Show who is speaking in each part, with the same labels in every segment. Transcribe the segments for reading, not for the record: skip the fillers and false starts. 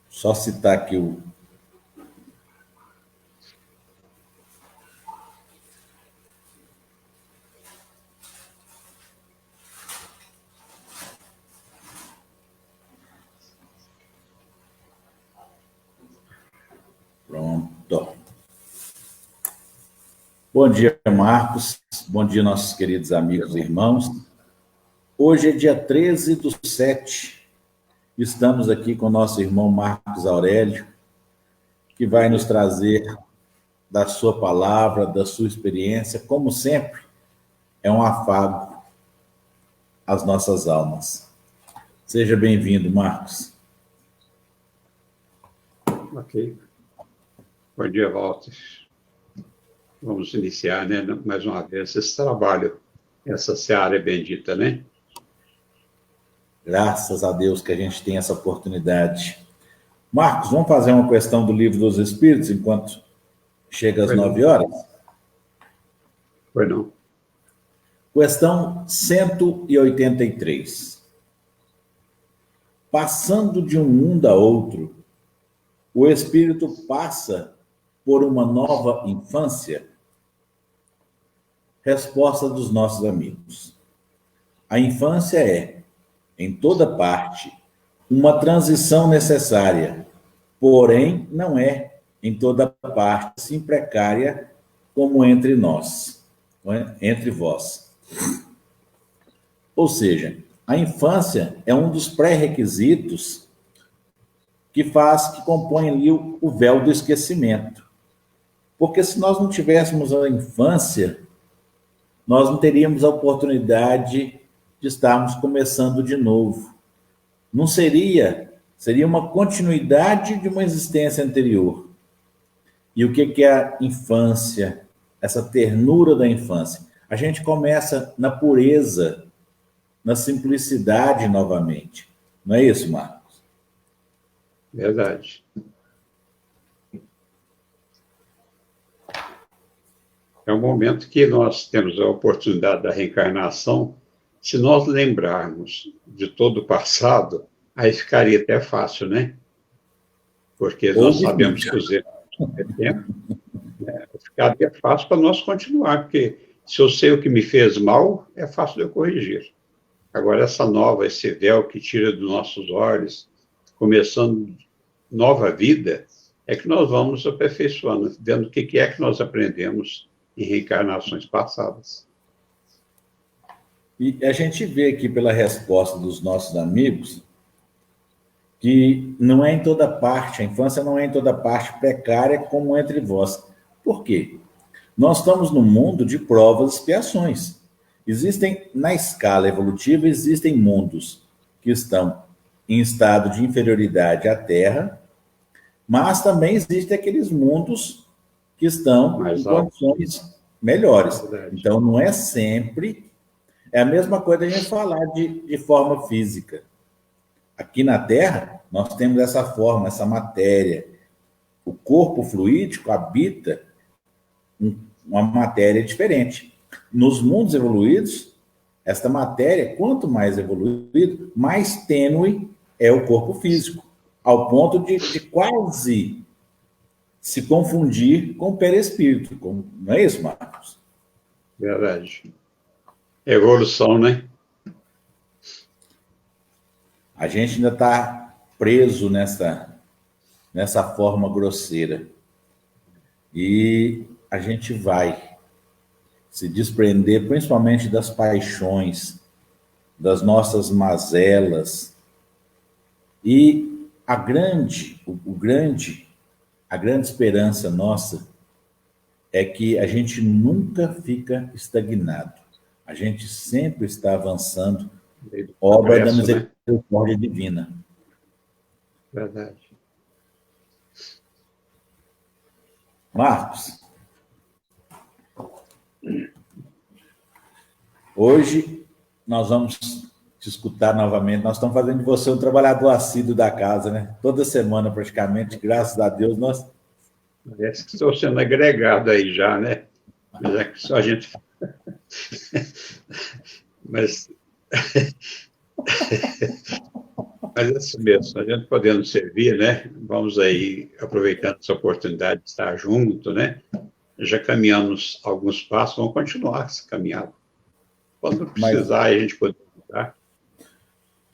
Speaker 1: Só citar aqui o... Pronto. Bom dia, Marcos. Bom dia, nossos queridos amigos e irmãos. Hoje é dia 13/7. Estamos aqui com o nosso irmão Marcos Aurélio, que vai nos trazer da sua palavra, da sua experiência. Como sempre, é um afago às nossas almas. Seja bem-vindo, Marcos.
Speaker 2: Ok. Bom dia, Walter. Vamos iniciar, né, mais uma vez, esse trabalho, essa seara bendita, né?
Speaker 1: Graças a Deus que a gente tem essa oportunidade. Marcos, vamos fazer uma questão do Livro dos Espíritos enquanto chega às 9 horas?
Speaker 2: Pois não.
Speaker 1: Questão 183. Passando de um mundo a outro, o espírito passa por uma nova infância? Resposta dos nossos amigos. A infância é, em toda parte, uma transição necessária, porém não é, em toda parte, assim precária como entre nós, entre vós. Ou seja, a infância é um dos pré-requisitos que compõe ali o véu do esquecimento. Porque se nós não tivéssemos a infância, nós não teríamos a oportunidade de estarmos começando de novo. Não seria uma continuidade de uma existência anterior. E o que é a infância? Essa ternura da infância. A gente começa na pureza, na simplicidade novamente. Não é isso, Marcos?
Speaker 2: Verdade. É um momento que nós temos a oportunidade da reencarnação. Se nós lembrarmos de todo o passado, aí ficaria até fácil, né? Porque nós sabemos que os erros é tempo, né? Ficaria fácil para nós continuar, porque se eu sei o que me fez mal, é fácil de eu corrigir. Agora, esse véu que tira dos nossos olhos, começando nova vida, é que nós vamos aperfeiçoando, vendo o que é que nós aprendemos em reencarnações passadas.
Speaker 1: E a gente vê aqui pela resposta dos nossos amigos que não é em toda parte, a infância não é em toda parte precária como entre vós. Por quê? Nós estamos num mundo de provas e expiações. Existem, na escala evolutiva, existem mundos que estão em estado de inferioridade à Terra, mas também existem aqueles mundos que estão em condições melhores. Então, não é sempre... É a mesma coisa a gente falar de forma física. Aqui na Terra, nós temos essa forma, essa matéria. O corpo fluídico habita uma matéria diferente. Nos mundos evoluídos, esta matéria, quanto mais evoluído, mais tênue é o corpo físico, ao ponto de quase se confundir com o perispírito. Não é isso, Marcos?
Speaker 2: Verdade. Evolução, né?
Speaker 1: A gente ainda está preso nessa forma grosseira. E a gente vai se desprender principalmente das paixões, das nossas mazelas. E a grande esperança nossa é que a gente nunca fica estagnado. A gente sempre está avançando, obra da misericórdia divina.
Speaker 2: Verdade.
Speaker 1: Marcos, hoje nós vamos te escutar novamente. Nós estamos fazendo de você um trabalhador assíduo da casa, né? Toda semana, praticamente, graças a Deus, nós...
Speaker 2: Parece que estou sendo agregado aí já, né? Mas é que só a gente... Mas Mas é assim mesmo, a gente podendo servir, né? Vamos aí aproveitando essa oportunidade de estar junto, né? Já caminhamos alguns passos, vamos continuar essa caminhada. Quando
Speaker 1: Mas
Speaker 2: precisar, a gente poder ajudar,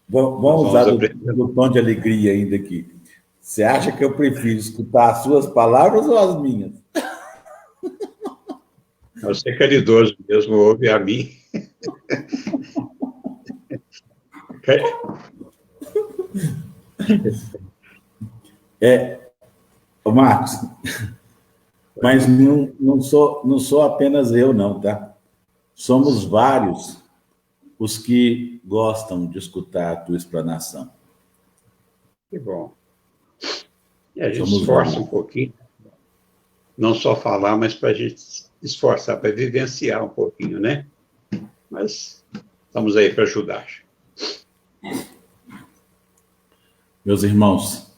Speaker 2: nós
Speaker 1: vamos usar
Speaker 2: vamos aprender.
Speaker 1: do tom de alegria ainda aqui. Você acha que eu prefiro escutar as suas palavras ou as minhas?
Speaker 2: Você é caridoso mesmo, ouve a mim.
Speaker 1: Ô, Marcos, mas não sou apenas eu, não, tá? Somos vários os que gostam de escutar a tua explanação.
Speaker 2: Que bom. E a gente
Speaker 1: Somos
Speaker 2: esforça um
Speaker 1: vários.
Speaker 2: pouquinho, não só falar, mas para a gente esforçar, para vivenciar um pouquinho, né? Mas estamos aí para ajudar.
Speaker 1: Meus irmãos,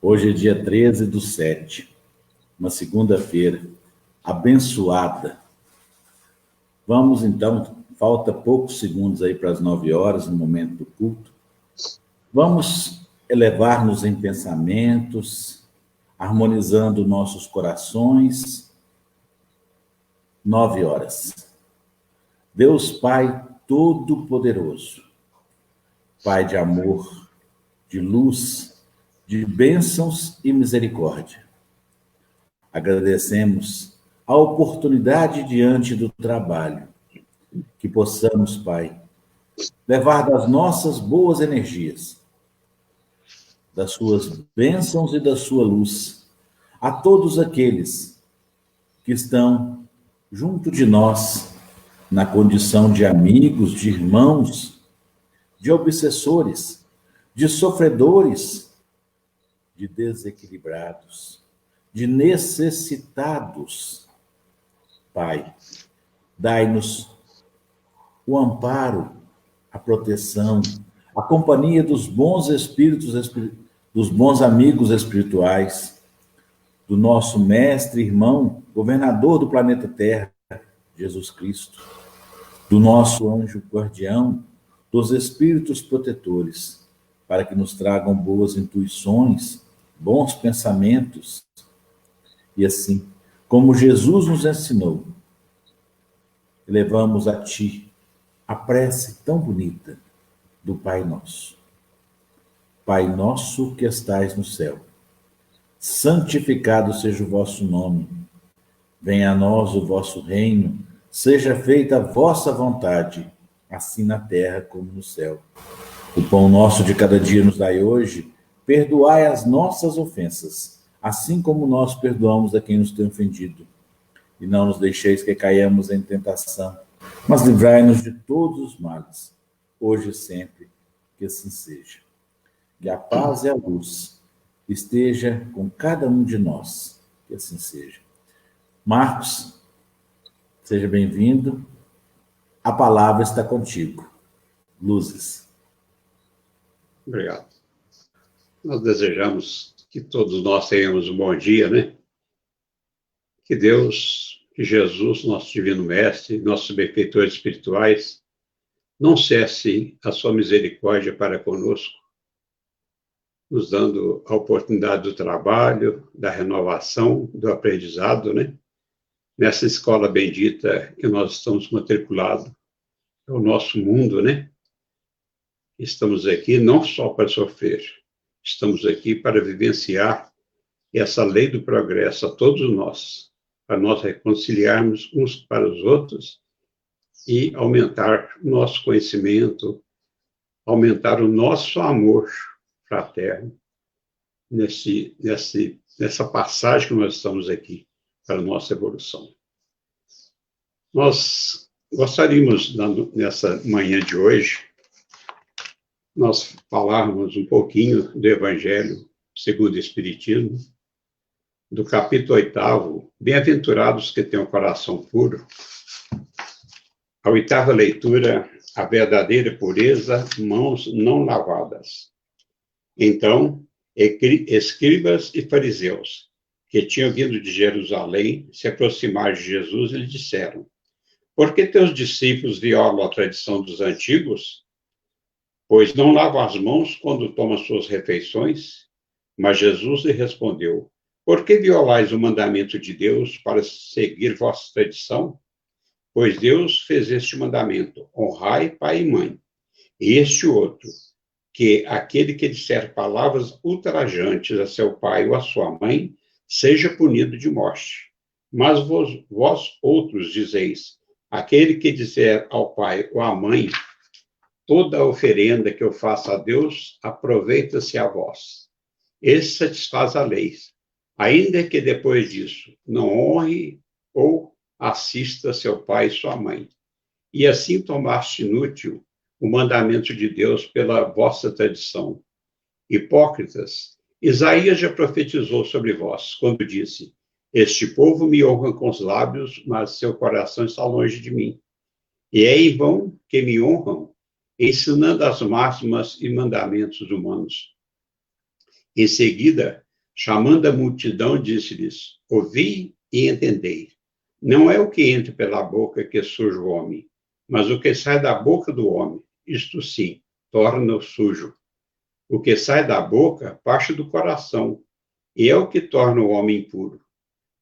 Speaker 1: hoje é dia 13/7, uma segunda-feira abençoada. Vamos, então, falta poucos segundos aí para as 9 horas, no momento do culto. Vamos elevar-nos em pensamentos, harmonizando nossos corações. 9 horas. Deus Pai Todo-Poderoso, Pai de amor, de luz, de bênçãos e misericórdia. Agradecemos a oportunidade diante do trabalho, que possamos, Pai, levar das nossas boas energias, das suas bênçãos e da sua luz, a todos aqueles que estão junto de nós, na condição de amigos, de irmãos, de obsessores, de sofredores, de desequilibrados, de necessitados. Pai, dai-nos o amparo, a proteção, a companhia dos bons espíritos, dos bons amigos espirituais, do nosso mestre, irmão, governador do planeta Terra, Jesus Cristo, do nosso anjo guardião, dos espíritos protetores, para que nos tragam boas intuições, bons pensamentos, e assim, como Jesus nos ensinou, levamos a Ti a prece tão bonita do Pai Nosso. Pai nosso que estais no céu, santificado seja o vosso nome. Venha a nós o vosso reino, seja feita a vossa vontade, assim na terra como no céu. O pão nosso de cada dia nos dai hoje, perdoai as nossas ofensas, assim como nós perdoamos a quem nos tem ofendido. E não nos deixeis que caiamos em tentação, mas livrai-nos de todos os males, hoje e sempre, que assim seja. Que a paz e a luz esteja com cada um de nós, que assim seja. Marcos, seja bem-vindo. A palavra está contigo. Luzes.
Speaker 2: Obrigado. Nós desejamos que todos nós tenhamos um bom dia, né? Que Deus, que Jesus, nosso divino mestre, nossos benfeitores espirituais, não cesse a sua misericórdia para conosco, nos dando a oportunidade do trabalho, da renovação, do aprendizado, né? Nessa escola bendita que nós estamos matriculados, é o nosso mundo, né? Estamos aqui não só para sofrer, estamos aqui para vivenciar essa lei do progresso a todos nós, para nós reconciliarmos uns para os outros e aumentar nosso conhecimento, aumentar o nosso amor fraterno nessa passagem que nós estamos aqui para a nossa evolução. Nós gostaríamos, nessa manhã de hoje, nós falarmos um pouquinho do Evangelho segundo o Espiritismo, do capítulo 8, Bem-aventurados que têm o coração puro. A 8ª leitura, a verdadeira pureza, mãos não lavadas. Então, escribas e fariseus, que tinham vindo de Jerusalém, se aproximaram de Jesus e lhe disseram: por que teus discípulos violam a tradição dos antigos? Pois não lavam as mãos quando tomam suas refeições? Mas Jesus lhe respondeu: Por que violais o mandamento de Deus para seguir vossa tradição? Pois Deus fez este mandamento: honrai pai e mãe. E este outro, que aquele que disser palavras ultrajantes a seu pai ou a sua mãe, seja punido de morte. Mas vós outros dizeis: aquele que disser ao pai ou à mãe, toda oferenda que eu faça a Deus, aproveita-se a vós. Esse satisfaz a lei, ainda que depois disso não honre ou assista seu pai e sua mãe. E assim tomaste inútil o mandamento de Deus pela vossa tradição. Hipócritas, Isaías já profetizou sobre vós, quando disse: Este povo me honra com os lábios, mas seu coração está longe de mim. E é em vão que me honram, ensinando as máximas e mandamentos humanos. Em seguida, chamando a multidão, disse-lhes: Ouvi e entendei. Não é o que entra pela boca que suja o homem, mas o que sai da boca do homem, isto sim, torna-o sujo. O que sai da boca parte do coração, e é o que torna o homem impuro.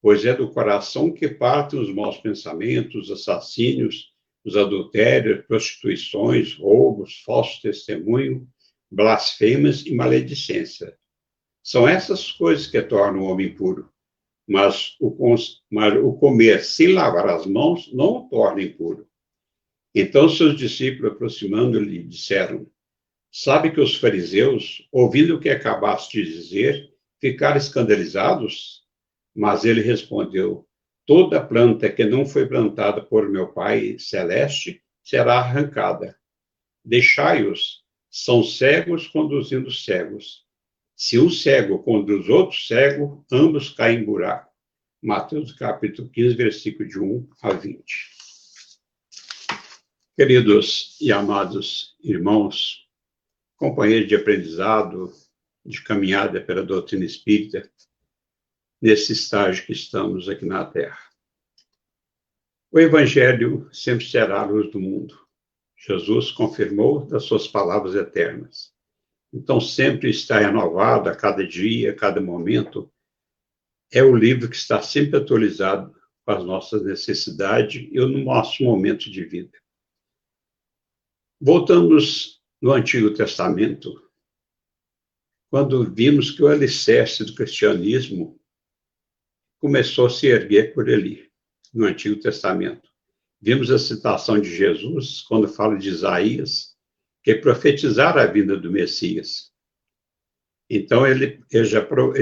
Speaker 2: Pois é do coração que partem os maus pensamentos, os assassínios, os adultérios, prostituições, roubos, falso testemunho, blasfêmias e maledicência. São essas coisas que tornam o homem impuro. Mas o comer sem lavar as mãos não o torna impuro. Então seus discípulos, aproximando-lhe, disseram: Sabe que os fariseus, ouvindo o que acabaste de dizer, ficaram escandalizados? Mas ele respondeu: Toda planta que não foi plantada por meu Pai Celeste será arrancada. Deixai-os, são cegos conduzindo cegos. Se um cego conduz outro cego, ambos caem em buraco. Mateus capítulo 15, versículo de 1 a 20. Queridos e amados irmãos, companheiros de aprendizado, de caminhada pela doutrina espírita, nesse estágio que estamos aqui na Terra. O Evangelho sempre será a luz do mundo. Jesus confirmou das suas palavras eternas. Então, sempre está renovado a cada dia, a cada momento. É o livro que está sempre atualizado com as nossas necessidades e no nosso momento de vida. Voltamos no Antigo Testamento, quando vimos que o alicerce do cristianismo começou a se erguer por ali, no Antigo Testamento. Vimos a citação de Jesus, quando fala de Isaías, que profetizara a vinda do Messias. Então, ele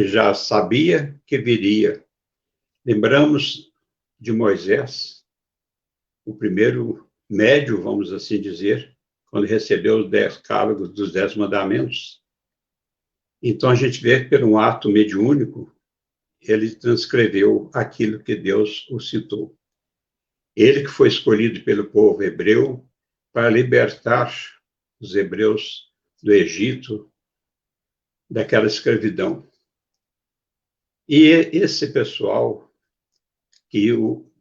Speaker 2: já sabia que viria. Lembramos de Moisés, o primeiro médio, vamos assim dizer, quando recebeu os 10 decálogos dos 10 mandamentos. Então, a gente vê que, por um ato mediúnico, ele transcreveu aquilo que Deus o citou. Ele que foi escolhido pelo povo hebreu para libertar os hebreus do Egito, daquela escravidão. E esse pessoal que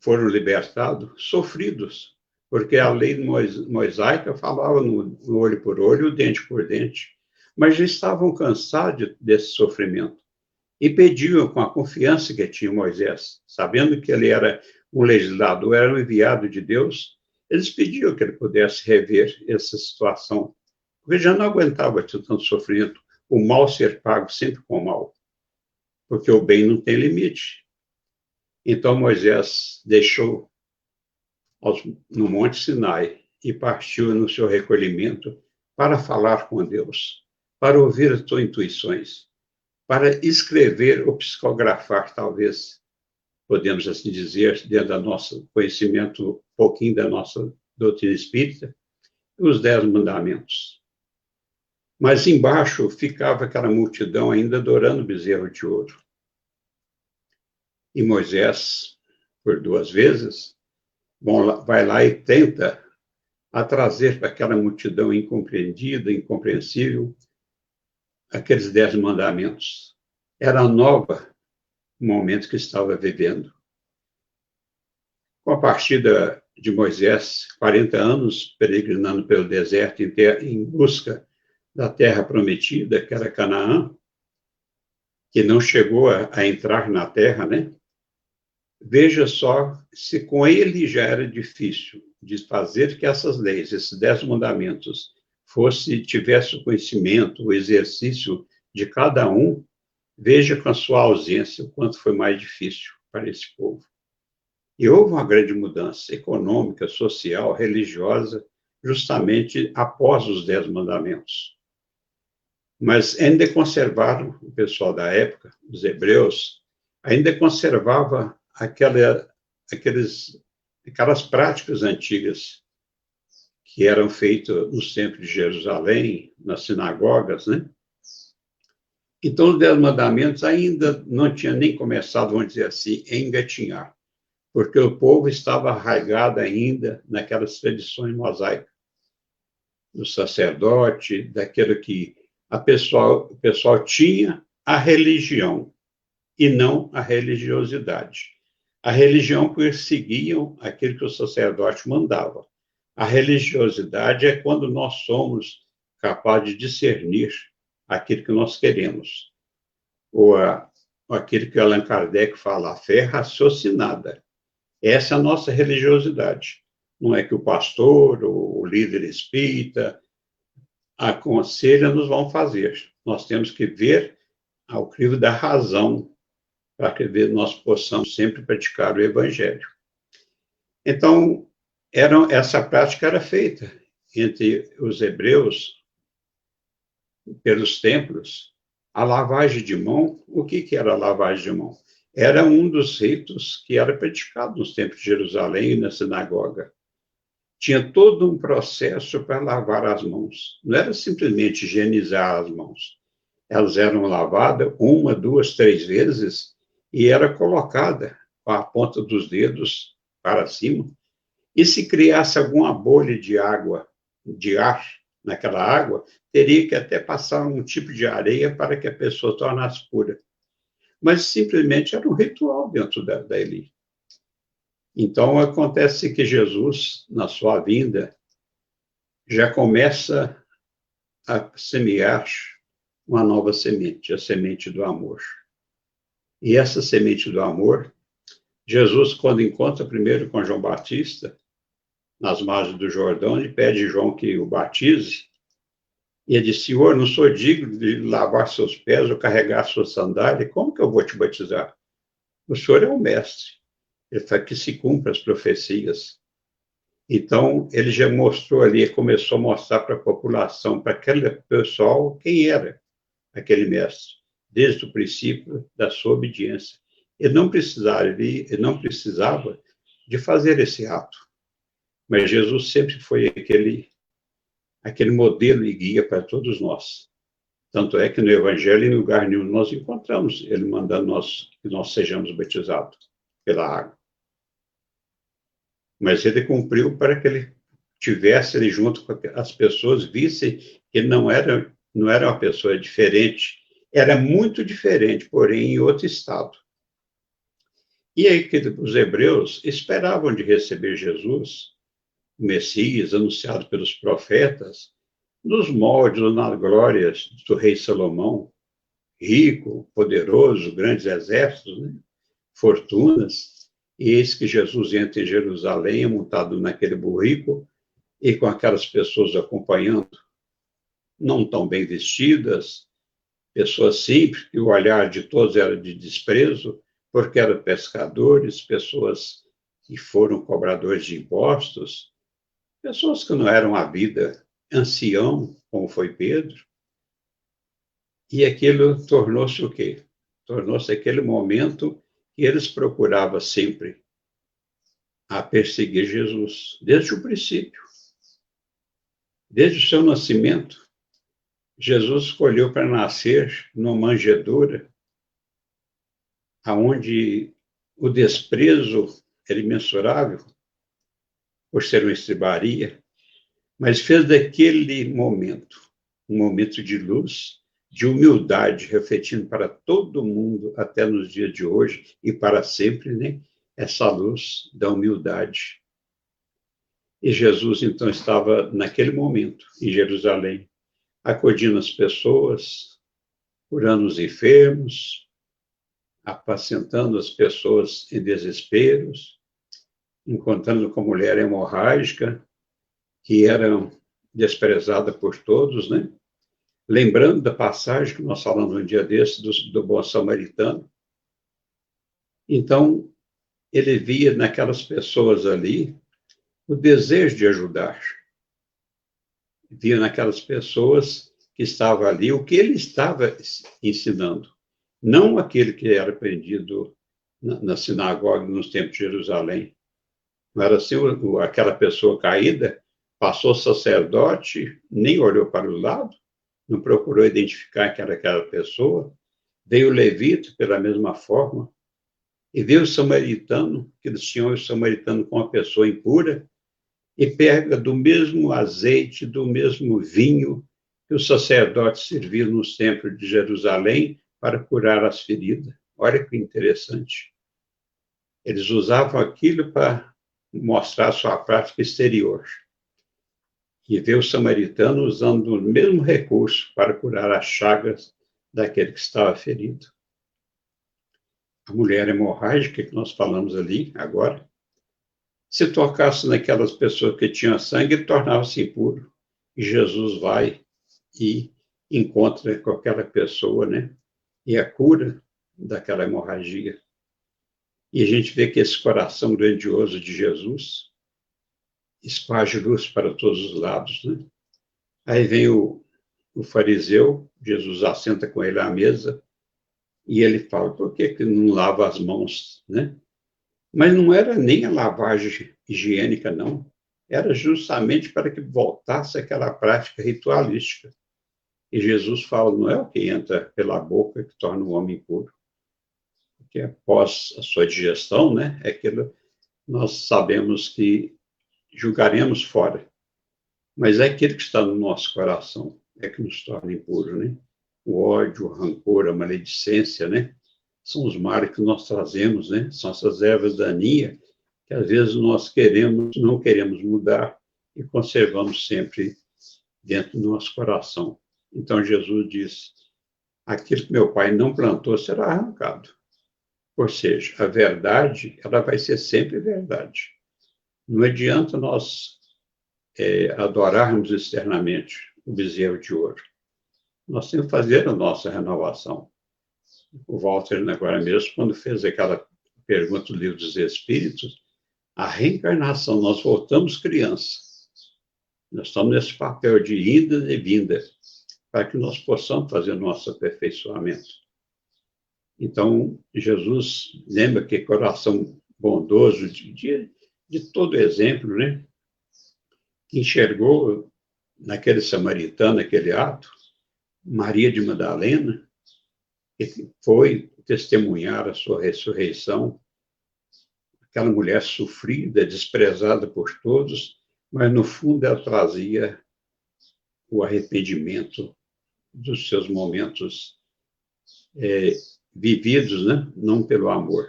Speaker 2: foram libertados, sofridos, porque a lei mosaica falava no olho por olho, dente por dente, mas já estavam cansados desse sofrimento e pediam com a confiança que tinha Moisés, sabendo que ele era um legislador, era um enviado de Deus, eles pediam que ele pudesse rever essa situação, porque já não aguentava tanto sofrimento, o mal ser pago sempre com o mal, porque o bem não tem limite. Então Moisés deixou no Monte Sinai e partiu no seu recolhimento para falar com Deus, para ouvir as suas intuições, para escrever ou psicografar, talvez, podemos assim dizer, dentro do nosso conhecimento, um pouquinho da nossa doutrina espírita, os 10 mandamentos. Mas embaixo ficava aquela multidão ainda adorando o bezerro de ouro. E Moisés, por 2 vezes, vai lá e tenta a trazer para aquela multidão incompreendida, incompreensível, aqueles 10 mandamentos. Era nova o momento que estava vivendo. Com a partida de Moisés, 40 anos peregrinando pelo deserto em busca da terra prometida, que era Canaã, que não chegou a entrar na terra, né? Veja só se com ele já era difícil de fazer que essas leis, esses 10 mandamentos, tivesse o conhecimento, o exercício de cada um, veja com a sua ausência o quanto foi mais difícil para esse povo. E houve uma grande mudança econômica, social, religiosa, justamente após os 10 mandamentos. Mas ainda conservaram, o pessoal da época, os hebreus, ainda conservava aquelas práticas antigas que eram feitas no centro de Jerusalém, nas sinagogas, né? Então, os 10 mandamentos ainda não tinha nem começado, vamos dizer assim, a engatinhar, porque o povo estava arraigado ainda naquelas tradições mosaicas, do sacerdote, daquilo que o pessoal tinha a religião e não a religiosidade. A religião perseguiam aquilo que o sacerdote mandava. A religiosidade é quando nós somos capazes de discernir aquilo que nós queremos. Ou aquilo que Allan Kardec fala, a fé raciocinada. Essa é a nossa religiosidade. Não é que o pastor, o líder espírita, aconselha, nos vão fazer. Nós temos que ver ao crivo da razão, para que nós possamos sempre praticar o Evangelho. Então, essa prática era feita entre os hebreus, pelos templos. A lavagem de mão, o que era a lavagem de mão? Era um dos ritos que era praticado nos templos de Jerusalém e na sinagoga. Tinha todo um processo para lavar as mãos. Não era simplesmente higienizar as mãos. Elas eram lavadas 1, 2, 3 vezes e era colocada com a ponta dos dedos para cima. E se criasse alguma bolha de água, de ar naquela água, teria que até passar um tipo de areia para que a pessoa tornasse pura. Mas simplesmente era um ritual dentro da Eli. Então, acontece que Jesus, na sua vinda, já começa a semear uma nova semente, a semente do amor. E essa semente do amor, Jesus, quando encontra primeiro com João Batista, nas margens do Jordão, ele pede a João que o batize, e ele diz, Senhor, não sou digno de lavar seus pés ou carregar sua sandália, como que eu vou te batizar? O Senhor é o mestre. Ele fala que se cumpra as profecias. Então, ele já mostrou ali, começou a mostrar para a população, para aquele pessoal, quem era aquele mestre, desde o princípio da sua obediência. Ele não precisava de fazer esse ato, mas Jesus sempre foi aquele modelo e guia para todos nós. Tanto é que no Evangelho, em lugar nenhum, nós encontramos ele mandando que nós sejamos batizados pela água. Mas ele cumpriu para que ele tivesse ali junto com as pessoas, vissem que ele não era uma pessoa diferente, era muito diferente, porém em outro estado. E aí que os hebreus esperavam de receber Jesus, o Messias, anunciado pelos profetas, nos moldes ou nas glórias do rei Salomão, rico, poderoso, grandes exércitos, né? Fortunas. E eis que Jesus entra em Jerusalém, montado naquele burrico, e com aquelas pessoas acompanhando, não tão bem vestidas, pessoas simples, que o olhar de todos era de desprezo, porque eram pescadores, pessoas que foram cobradores de impostos, pessoas que não eram a vida, ancião, como foi Pedro. E aquilo tornou-se o quê? Tornou-se aquele momento que eles procuravam sempre a perseguir Jesus, desde o princípio. Desde o seu nascimento, Jesus escolheu para nascer numa manjedoura, onde o desprezo era imensurável, por ser uma estrebaria, mas fez daquele momento um momento de luz, de humildade, refletindo para todo mundo, até nos dias de hoje e para sempre, né? Essa luz da humildade. E Jesus, então, estava naquele momento em Jerusalém, acudindo as pessoas, curando os enfermos, apacentando as pessoas em desesperos, encontrando com a mulher hemorrágica, que era desprezada por todos, né? Lembrando da passagem que nós falamos um dia desse, do bom samaritano. Então, ele via naquelas pessoas ali o desejo de ajudar. Via naquelas pessoas que estavam ali o que ele estava ensinando. Não aquele que era aprendido na sinagoga nos tempos de Jerusalém. Não era assim, aquela pessoa caída, passou sacerdote, nem olhou para o lado, não procurou identificar que era aquela pessoa. Veio o levita pela mesma forma. E veio o samaritano, que eles tinham o samaritano com uma pessoa impura, e pega do mesmo azeite, do mesmo vinho que os sacerdotes serviam nos templos de Jerusalém para curar as feridas. Olha que interessante. Eles usavam aquilo para mostrar sua prática exterior. E vê o samaritano usando o mesmo recurso para curar as chagas daquele que estava ferido. A mulher hemorrágica que nós falamos ali agora, se tocasse naquelas pessoas que tinham sangue, tornava-se impuro. E Jesus vai e encontra com aquela pessoa, né? E a cura daquela hemorragia. E a gente vê que esse coração grandioso de Jesus esparge luz para todos os lados, né? Aí vem o fariseu, Jesus assenta com ele à mesa, e ele fala, por que não lava as mãos, né? Mas não era nem a lavagem higiênica, não. Era justamente para que voltasse aquela prática ritualística. E Jesus fala, não é o que entra pela boca que torna o homem impuro. Porque após a sua digestão, né, é aquilo nós sabemos que julgaremos fora. Mas é aquilo que está no nosso coração, é que nos torna impuro, né? O ódio, o rancor, a maledicência, né? São os males que nós trazemos, né? São essas ervas daninhas que às vezes nós não queremos mudar e conservamos sempre dentro do nosso coração. Então Jesus diz, aquilo que meu pai não plantou será arrancado. Ou seja, a verdade, ela vai ser sempre verdade. Não adianta nós adorarmos externamente o bezerro de ouro. Nós temos que fazer a nossa renovação. O Walter, agora mesmo, quando fez aquela pergunta do Livro dos Espíritos, a reencarnação, nós voltamos crianças. Nós estamos nesse papel de ida e vinda, para que nós possamos fazer o nosso aperfeiçoamento. Então, Jesus lembra que coração bondoso, de todo exemplo, né? Que enxergou naquele samaritano, naquele ato, Maria de Madalena, que foi testemunhar a sua ressurreição, aquela mulher sofrida, desprezada por todos, mas no fundo ela trazia o arrependimento dos seus momentos vividos, né? Não pelo amor,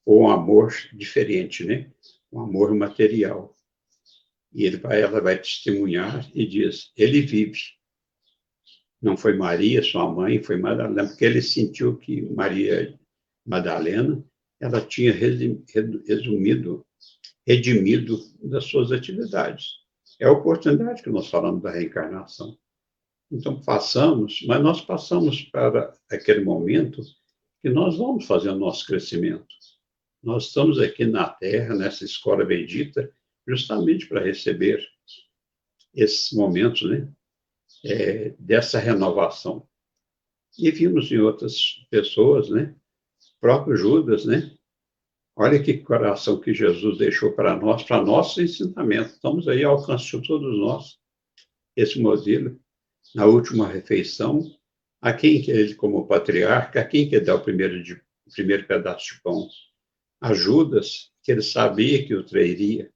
Speaker 2: ou um amor diferente, né? Um amor material. E ela vai testemunhar e diz, ele vive. Não foi Maria, sua mãe, foi Madalena, porque ele sentiu que Maria Madalena, ela tinha redimido das suas atividades. É a oportunidade que nós falamos da reencarnação. Então, mas nós passamos para aquele momento que nós vamos fazer o nosso crescimento. Nós estamos aqui na Terra, nessa escola bendita, justamente para receber esses momentos, né? Dessa renovação. E vimos em outras pessoas, né? O próprio Judas, né? Olha que coração que Jesus deixou para nosso ensinamento. Estamos aí ao alcance de todos nós, esse modelo. Na última refeição, a quem que ele, como patriarca, a quem que dá o primeiro pedaço de pão? A Judas, que ele sabia que o trairia,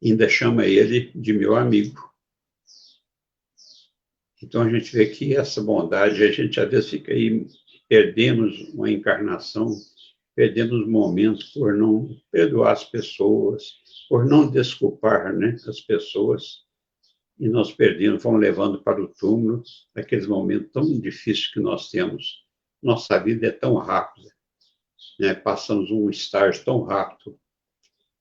Speaker 2: ainda chama ele de meu amigo. Então, a gente vê que essa bondade, a gente às vezes fica aí, perdemos uma encarnação, perdemos momentos por não perdoar as pessoas, por não desculpar, né, as pessoas. e nós perdemos, vamos levando para o túmulo aqueles momentos tão difíceis que nós temos. Nossa vida é tão rápida, né? Passamos um estágio tão rápido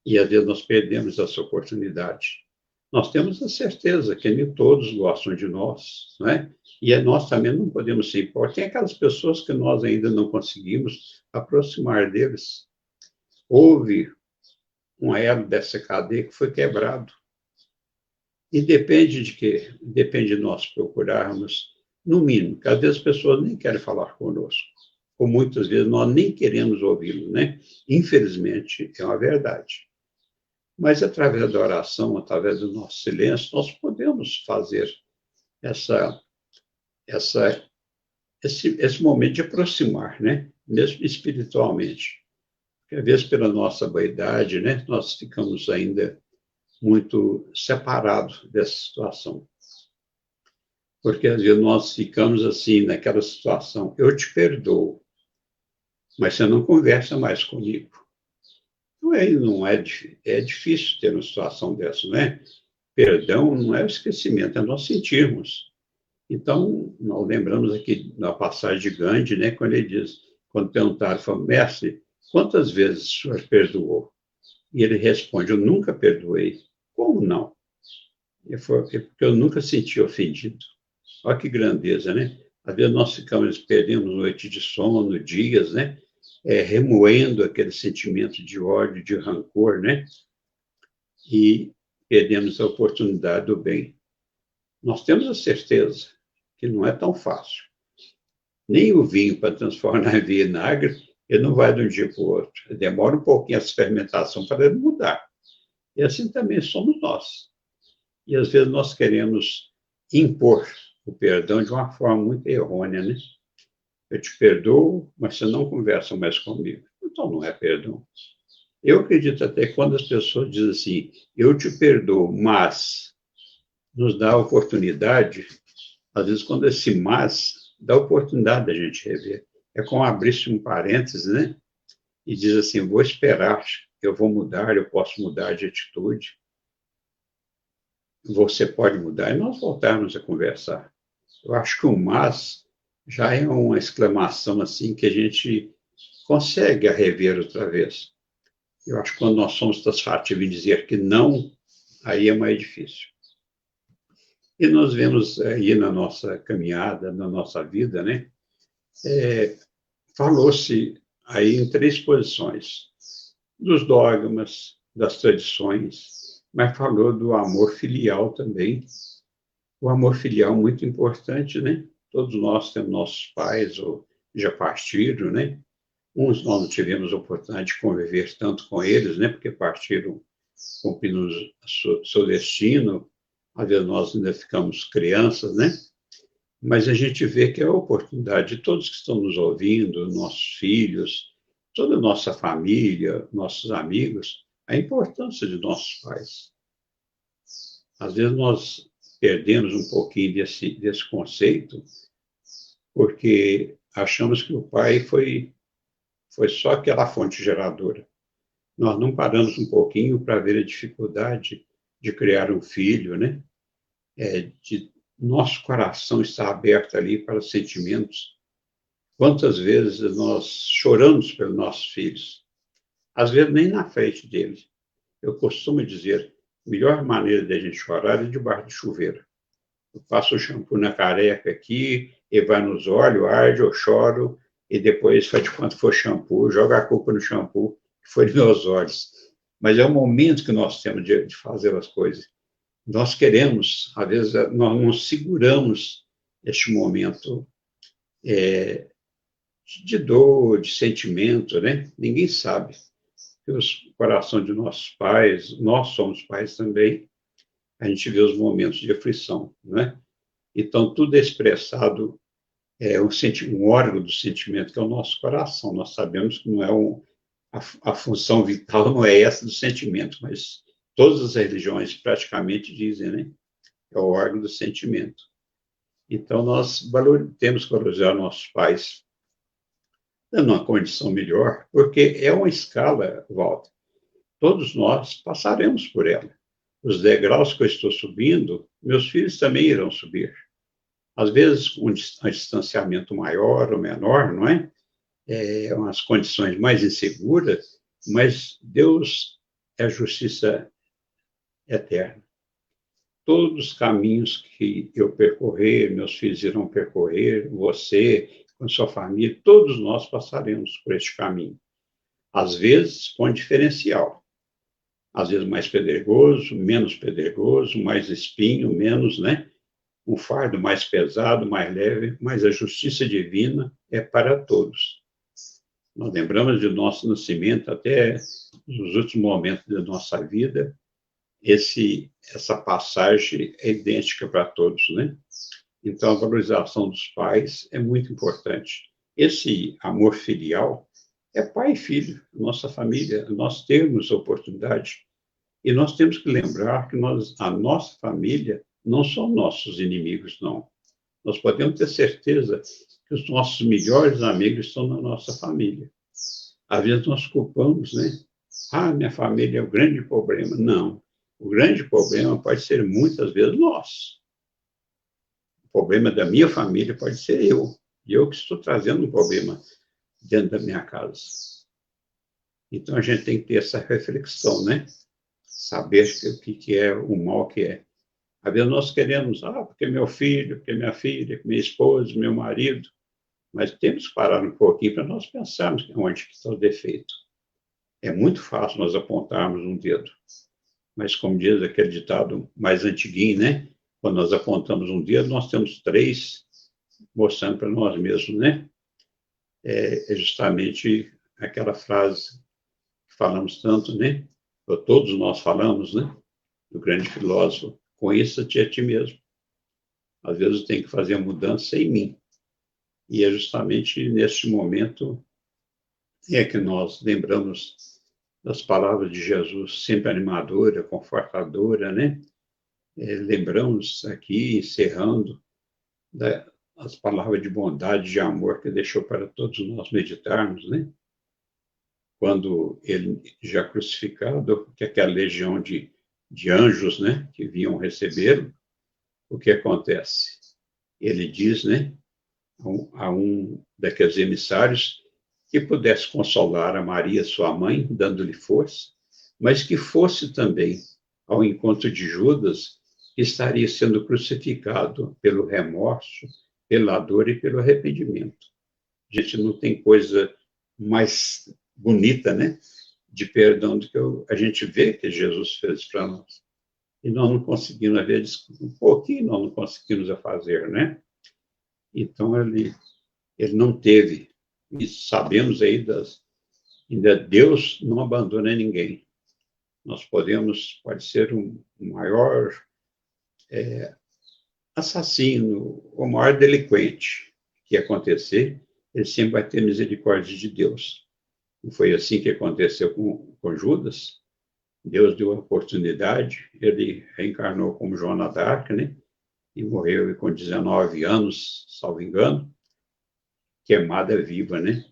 Speaker 2: e às vezes nós perdemos essa oportunidade. Nós temos a certeza que nem todos gostam de nós, né? E nós também não podemos se importar. Tem aquelas pessoas que nós ainda não conseguimos aproximar deles. Houve um elo dessa cadeia que foi quebrado. E depende de quê? Depende de nós procurarmos, no mínimo, que às vezes as pessoas nem querem falar conosco, ou muitas vezes nós nem queremos ouvi-lo, né? Infelizmente, é uma verdade. Mas através da oração, através do nosso silêncio, nós podemos fazer esse momento de aproximar, né? Mesmo espiritualmente. Porque às vezes, pela nossa vaidade, né? Nós ficamos ainda muito separados dessa situação. Porque às vezes nós ficamos assim, naquela situação, eu te perdoo, mas você não conversa mais comigo. Não é difícil ter uma situação dessa, né? Perdão não é o esquecimento, é nós sentirmos. Então, nós lembramos aqui na passagem de Gandhi, né, quando ele diz, quando perguntaram, falou, mestre, quantas vezes o senhor perdoou? E ele responde, eu nunca perdoei. Como não? Ele falou, porque eu nunca senti ofendido. Olha que grandeza, né? Às vezes nós perdemos noite de sono, dias, né? Remoendo aquele sentimento de ódio, de rancor, né? E perdemos a oportunidade do bem. Nós temos a certeza que não é tão fácil. Nem o vinho para transformar em vinagre, ele não vai de um dia para o outro. Demora um pouquinho essa fermentação para ele mudar. E assim também somos nós. E às vezes nós queremos impor o perdão de uma forma muito errônea, né? Eu te perdoo, mas você não conversa mais comigo. Então não é perdão. Eu acredito até quando as pessoas dizem assim, eu te perdoo, mas nos dá a oportunidade, às vezes quando esse mas dá a oportunidade da gente rever. É como abrir-se um parênteses, né? E diz assim, vou esperar, eu vou mudar, eu posso mudar de atitude. Você pode mudar e nós voltarmos a conversar. Eu acho que o mas já é uma exclamação assim que a gente consegue a rever outra vez. Eu acho que quando nós somos taxativos em dizer que não, aí é mais difícil. E nós vemos aí na nossa caminhada, na nossa vida, né? Falou-se aí em 3 posições, dos dogmas, das tradições, mas falou do amor filial também. O amor filial muito importante, né? Todos nós temos nossos pais, ou já partiram, né? Uns nós não tivemos a oportunidade de conviver tanto com eles, né? Porque partiram cumprindo seu destino. Às vezes nós ainda ficamos crianças, né? Mas a gente vê que é a oportunidade de todos que estão nos ouvindo, nossos filhos, toda a nossa família, nossos amigos, a importância de nossos pais. Às vezes nós perdemos um pouquinho desse conceito, porque achamos que o pai foi só aquela fonte geradora. Nós não paramos um pouquinho para ver a dificuldade de criar um filho, né? De nosso coração estar aberto ali para sentimentos. Quantas vezes nós choramos pelos nossos filhos? Às vezes nem na frente deles. Eu costumo dizer, a melhor maneira de a gente chorar é debaixo de chuveiro. Eu passo o shampoo na careca aqui, e vai nos olhos, arde, eu choro, e depois faz de quanto for shampoo, joga a culpa no shampoo, que foi nos meus olhos. Mas é o momento que nós temos de fazer as coisas. Nós queremos, às vezes, nós não seguramos este momento de dor, de sentimento, né? Ninguém sabe. O coração de nossos pais, nós somos pais também, a gente vê os momentos de aflição, né? Então, tudo é expressado, um órgão do sentimento, que é o nosso coração. Nós sabemos que não é a função vital não é essa do sentimento, mas todas as religiões praticamente dizem, né? É o órgão do sentimento. Então, nós temos que valorizar nossos pais, dando uma condição melhor, porque é uma escala, Walter. Todos nós passaremos por ela. os degraus que eu estou subindo, meus filhos também irão subir. Às vezes, com um distanciamento maior ou menor, não é? Umas condições mais inseguras, mas Deus é a justiça eterna. Todos os caminhos que eu percorrer, meus filhos irão percorrer, você, com sua família, todos nós passaremos por este caminho. Às vezes, com diferencial. Às vezes mais pedregoso, menos pedregoso, mais espinho, menos, né? Um fardo mais pesado, mais leve, mas a justiça divina é para todos. Nós lembramos de nosso nascimento até nos últimos momentos da nossa vida, essa passagem é idêntica para todos, né? Então, a valorização dos pais é muito importante. Esse amor filial é pai e filho, nossa família, nós temos oportunidade. E nós temos que lembrar que a nossa família não são nossos inimigos, não. Nós podemos ter certeza que os nossos melhores amigos estão na nossa família. Às vezes nós culpamos, né? Minha família é o grande problema. Não. O grande problema pode ser, muitas vezes, nós. O problema da minha família pode ser eu. E eu que estou trazendo um problema dentro da minha casa. Então, a gente tem que ter essa reflexão, né? Saber o que é o mal que é. Às vezes nós queremos, porque meu filho, porque minha filha, minha esposa, meu marido, mas temos que parar um pouquinho para nós pensarmos onde que está o defeito. É muito fácil nós apontarmos um dedo, mas como diz aquele ditado mais antiguinho, né? Quando nós apontamos um dedo, nós temos 3 mostrando para nós mesmos, né? É justamente aquela frase que falamos tanto, né? Ou todos nós falamos, né? Do grande filósofo, conheça-te a ti mesmo. Às vezes eu tenho que fazer a mudança em mim. E é justamente neste momento que nós lembramos das palavras de Jesus, sempre animadora, confortadora, né? Lembramos aqui, encerrando, as palavras de bondade, de amor que deixou para todos nós meditarmos, né? Quando ele já crucificado, que aquela legião de anjos, né, que vinham recebê-lo, o que acontece? Ele diz, né, a um daqueles emissários que pudesse consolar a Maria, sua mãe, dando-lhe força, mas que fosse também ao encontro de Judas, que estaria sendo crucificado pelo remorso, pela dor e pelo arrependimento. A gente não tem coisa mais bonita, né, de perdão do que a gente vê que Jesus fez para nós. E nós não conseguimos ver um pouquinho, nós não conseguimos fazer, né? Então, ele não teve, e sabemos aí ainda Deus não abandona ninguém. Nós pode ser um maior assassino, o maior delinquente que acontecer, ele sempre vai ter misericórdia de Deus. Não foi assim que aconteceu com Judas? Deus deu a oportunidade, ele reencarnou como Joana d'Arc, né? E morreu com 19 anos, salvo engano, queimada viva, né?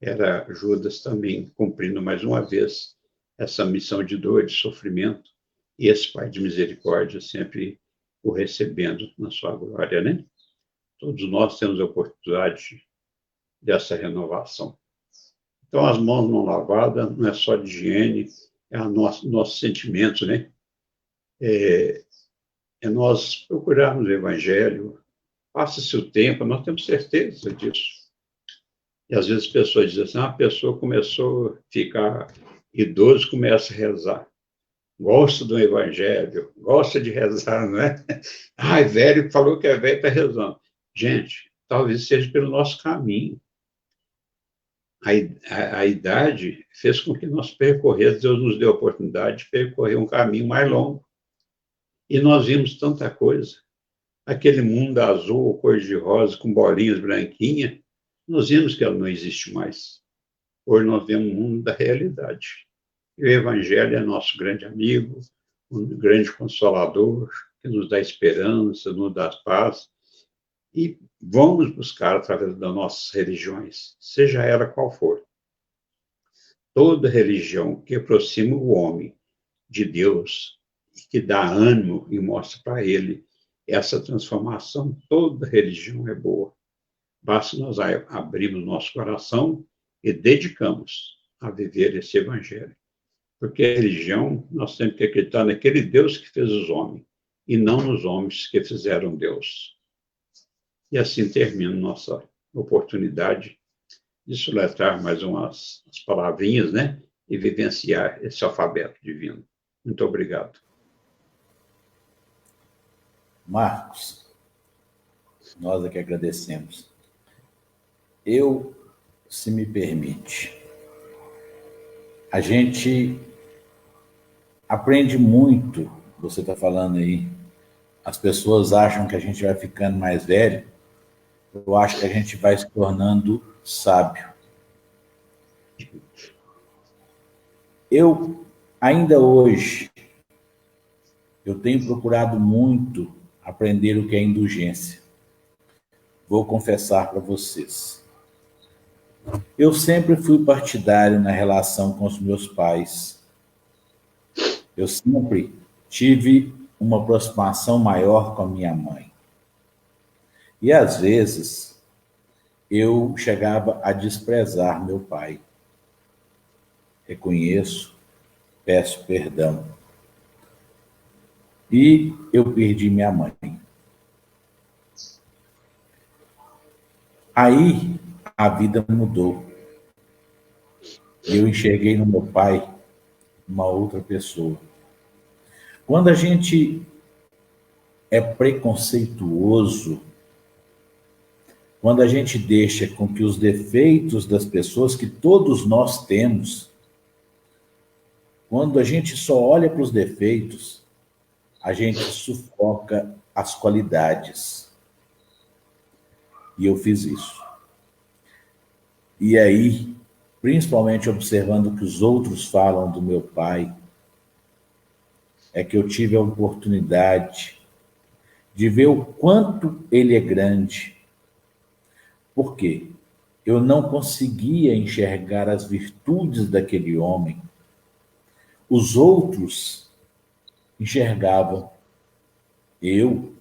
Speaker 2: Era Judas também cumprindo mais uma vez essa missão de dor, de sofrimento, e esse Pai de misericórdia sempre o recebendo na sua glória, né? Todos nós temos a oportunidade dessa renovação. Então, as mãos não lavadas não é só de higiene, é nosso sentimento, né? É nós procurarmos o Evangelho, passa-se o tempo, nós temos certeza disso. E às vezes as pessoas dizem assim, a pessoa começou a ficar idoso, começa a rezar. Gosta do Evangelho, gosta de rezar, não é? Velho, falou que é velho, está rezando. Gente, talvez seja pelo nosso caminho. A idade fez com que nós percorrêssemos, Deus nos deu a oportunidade de percorrer um caminho mais longo. E nós vimos tanta coisa. Aquele mundo azul, cor-de-rosa, com bolinhas branquinhas, nós vimos que ela não existe mais. Hoje nós vemos um mundo da realidade. E o Evangelho é nosso grande amigo, um grande consolador, que nos dá esperança, nos dá paz. E vamos buscar através das nossas religiões, seja ela qual for. Toda religião que aproxima o homem de Deus que dá ânimo e mostra para ele essa transformação. Toda religião é boa. Basta nós abrirmos nosso coração e dedicamos a viver esse evangelho. Porque a religião, nós temos que acreditar naquele Deus que fez os homens, e não nos homens que fizeram Deus. E assim termina nossa oportunidade de soletrar mais umas palavrinhas, né? E vivenciar esse alfabeto divino. Muito obrigado.
Speaker 1: Marcos, nós é que agradecemos. Eu, se me permite, a gente aprende muito, você está falando aí, as pessoas acham que a gente vai ficando mais velho, eu acho que a gente vai se tornando sábio. Eu, ainda hoje, eu tenho procurado muito aprender o que é indulgência. Vou confessar para vocês. Eu sempre fui partidário na relação com os meus pais. Eu sempre tive uma aproximação maior com a minha mãe. E, às vezes, eu chegava a desprezar meu pai. Reconheço, peço perdão. E eu perdi minha mãe. Aí, a vida mudou. E eu enxerguei no meu pai uma outra pessoa. Quando a gente é preconceituoso, quando a gente deixa com que os defeitos das pessoas, que todos nós temos, quando a gente só olha para os defeitos, a gente sufoca as qualidades. E eu fiz isso. E aí, principalmente observando o que os outros falam do meu pai, é que eu tive a oportunidade de ver o quanto ele é grande. Por quê? Eu não conseguia enxergar as virtudes daquele homem. Os outros enxergavam. Eu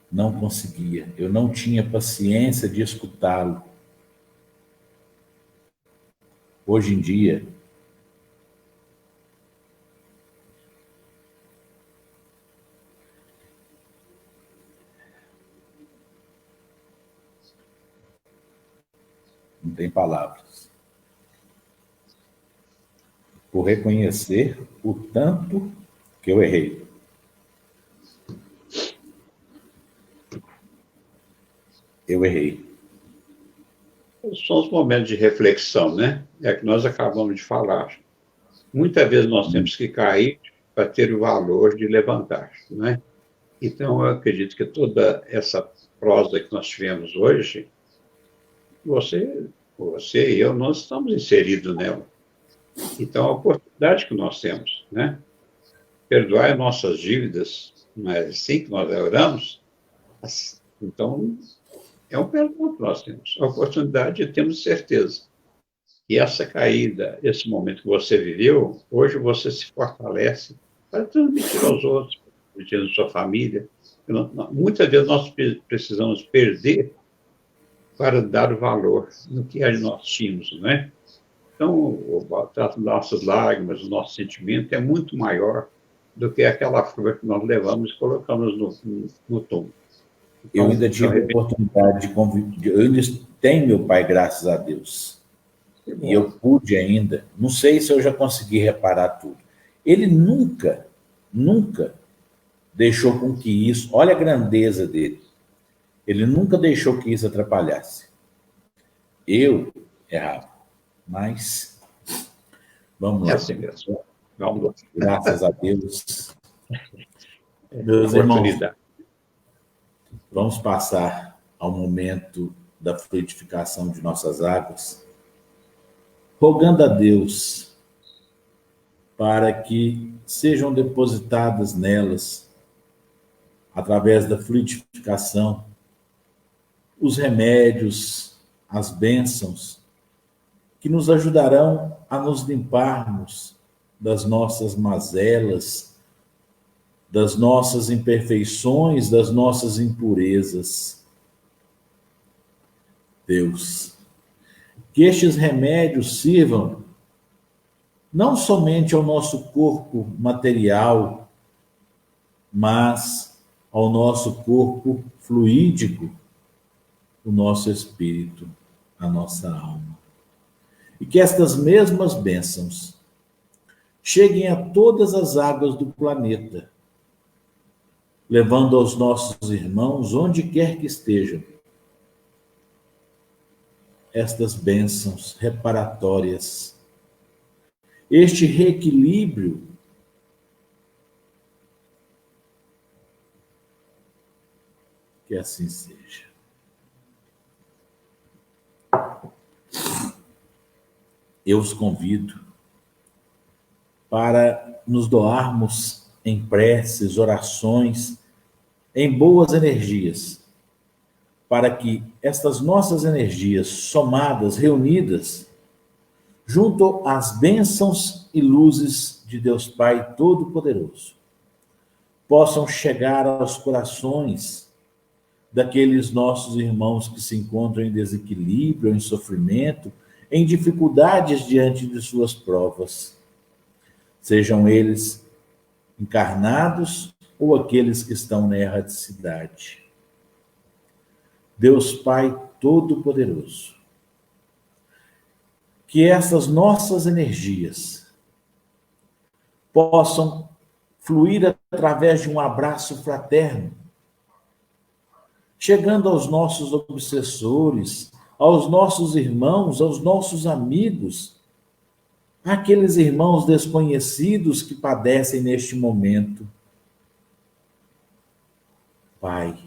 Speaker 1: não conseguia. Eu não tinha paciência de escutá-lo. Hoje em dia, não tem palavras. Por reconhecer o tanto que eu errei. Eu errei.
Speaker 2: São os momentos de reflexão, né? É que nós acabamos de falar. Muitas vezes nós temos que cair para ter o valor de levantar, né? Então, eu acredito que toda essa prosa que nós tivemos hoje, você e eu, nós estamos inseridos nela. Então, a oportunidade que nós temos, né? Perdoar nossas dívidas, não é assim que nós oramos? Então, é um perdão que nós temos. A oportunidade, temos certeza. E essa caída, esse momento que você viveu, hoje você se fortalece para transmitir aos outros, transmitir à sua família. Muitas vezes nós precisamos perder para dar o valor no que nós tínhamos, né? Então, o trato das nossas lágrimas, o nosso sentimento é muito maior do que aquela flor que nós levamos e colocamos no túmulo.
Speaker 1: Então, eu ainda tive a oportunidade de conviver. Eu ainda tenho meu pai, graças a Deus. E eu pude ainda, não sei se eu já consegui reparar tudo. Ele nunca deixou com que isso, olha a grandeza dele, ele nunca deixou que isso atrapalhasse. Eu errava, mas vamos lá.
Speaker 2: É assim mesmo. Vamos lá.
Speaker 1: Graças a Deus. Meus irmãos, vamos passar ao momento da fluidificação de nossas águas, rogando a Deus para que sejam depositadas nelas, através da fluidificação, os remédios, as bênçãos, que nos ajudarão a nos limparmos das nossas mazelas, das nossas imperfeições, das nossas impurezas. Deus, que estes remédios sirvam não somente ao nosso corpo material, mas ao nosso corpo fluídico, o nosso espírito, a nossa alma. E que estas mesmas bênçãos cheguem a todas as águas do planeta, levando aos nossos irmãos, onde quer que estejam, estas bênçãos reparatórias, este reequilíbrio que assim seja. Eu os convido para nos doarmos em preces, orações, em boas energias, para que estas nossas energias somadas, reunidas, junto às bênçãos e luzes de Deus Pai Todo-Poderoso, possam chegar aos corações daqueles nossos irmãos que se encontram em desequilíbrio, em sofrimento, em dificuldades diante de suas provas, sejam eles encarnados ou aqueles que estão na erradicidade. Deus Pai Todo-Poderoso, que essas nossas energias possam fluir através de um abraço fraterno, chegando aos nossos obsessores, aos nossos irmãos, aos nossos amigos, àqueles irmãos desconhecidos que padecem neste momento. Pai,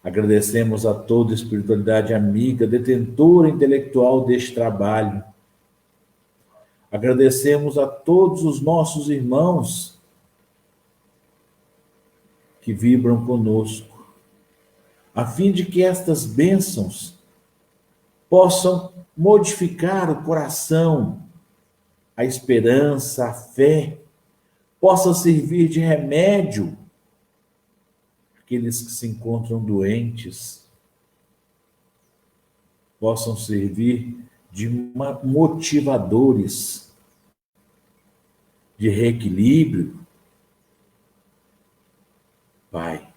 Speaker 1: agradecemos a toda a espiritualidade amiga, detentora intelectual deste trabalho. Agradecemos a todos os nossos irmãos que vibram conosco, a fim de que estas bênçãos possam modificar o coração, a esperança, a fé, possa servir de remédio àqueles que se encontram doentes, possam servir de motivadores de reequilíbrio. Pai,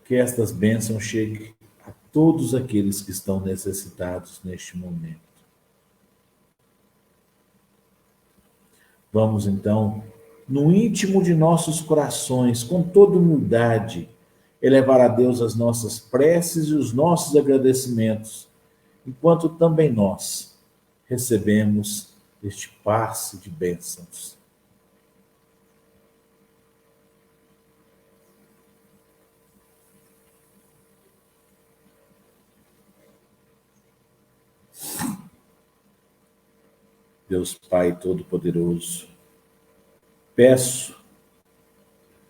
Speaker 1: que estas bênçãos cheguem a todos aqueles que estão necessitados neste momento. Vamos, então, no íntimo de nossos corações, com toda humildade, elevar a Deus as nossas preces e os nossos agradecimentos, enquanto também nós recebemos este passe de bênçãos. Deus Pai Todo-Poderoso, peço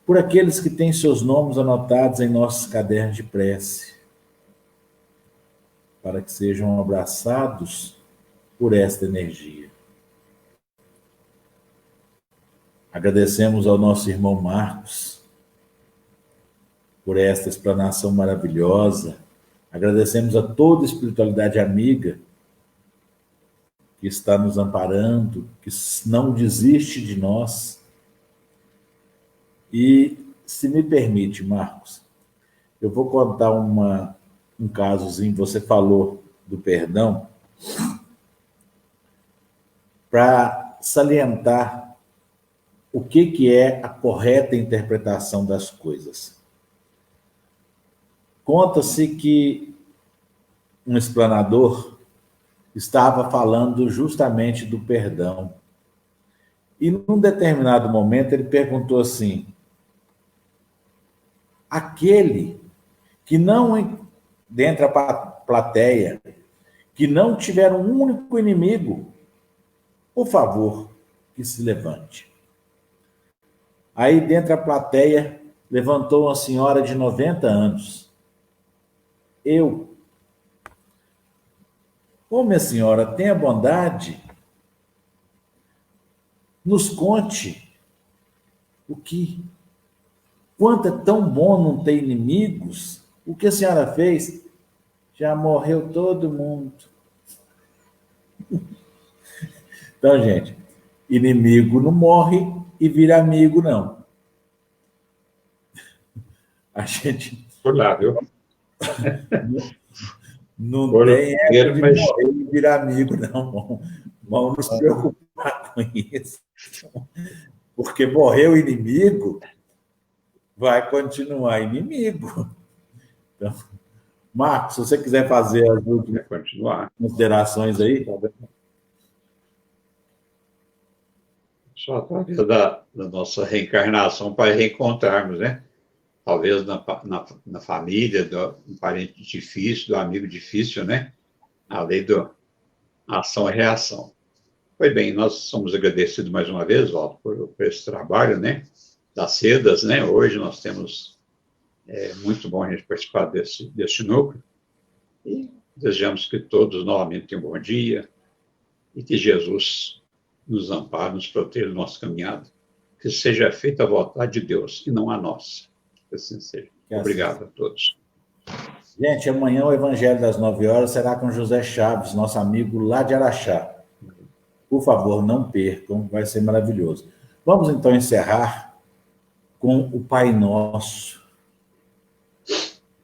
Speaker 1: por aqueles que têm seus nomes anotados em nossos cadernos de prece, para que sejam abraçados por esta energia. Agradecemos ao nosso irmão Marcos por esta explanação maravilhosa. Agradecemos a toda a espiritualidade amiga que está nos amparando, que não desiste de nós. E, se me permite, Marcos, eu vou contar um casozinho. Você falou do perdão, para salientar o que é a correta interpretação das coisas. Conta-se que um explanador estava falando justamente do perdão. E, num determinado momento, ele perguntou assim: aquele que não, dentre a plateia, que não tiver um único inimigo, por favor, que se levante. Aí, dentre a plateia, levantou uma senhora de 90 anos. Eu. Ô, minha senhora, tenha bondade, nos conte O que? Quanto é tão bom não ter inimigos? O que a senhora fez? Já morreu todo mundo. Então, gente, inimigo não morre e vira amigo, não. A gente
Speaker 2: Por lá, viu?
Speaker 1: não
Speaker 2: Por
Speaker 1: tem essa de
Speaker 2: mas
Speaker 1: morrer e virar amigo, não. Vamos nos preocupar com isso. Porque morrer o inimigo vai continuar inimigo. Então, Marcos, se você quiser fazer as últimas
Speaker 2: vai continuar.
Speaker 1: considerações aí.
Speaker 2: Só através da nossa reencarnação para reencontrarmos, né? Talvez na família, do parente difícil, do amigo difícil, né? A lei da ação e reação. Pois bem, nós somos agradecidos mais uma vez, Walter, por esse trabalho, né? Das sedas, né? Hoje nós temos, muito bom a gente participar desse núcleo. E desejamos que todos novamente tenham um bom dia e que Jesus nos ampare, nos proteja na nossa caminhada. Que seja feita a vontade de Deus e não a nossa. Que assim seja. Obrigado a todos.
Speaker 1: Gente, amanhã o Evangelho das 9 horas será com José Chaves, nosso amigo lá de Araxá. Por favor, não percam, vai ser maravilhoso. Vamos então encerrar com o Pai Nosso.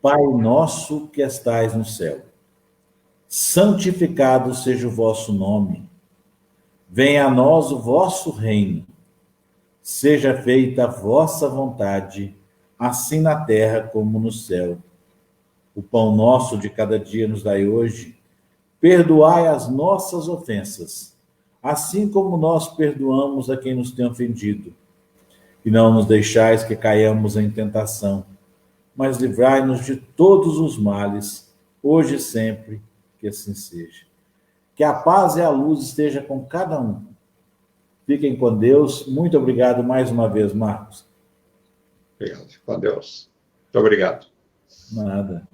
Speaker 1: Pai nosso que estais no céu, santificado seja o vosso nome. Venha a nós o vosso reino. Seja feita a vossa vontade, assim na terra como no céu. O pão nosso de cada dia nos dai hoje. Perdoai as nossas ofensas, assim como nós perdoamos a quem nos tem ofendido. E não nos deixais que caiamos em tentação, mas livrai-nos de todos os males, hoje e sempre, que assim seja. Que a paz e a luz esteja com cada um. Fiquem com Deus. Muito obrigado mais uma vez, Marcos.
Speaker 2: Obrigado. Com Deus. Muito obrigado.
Speaker 1: Nada.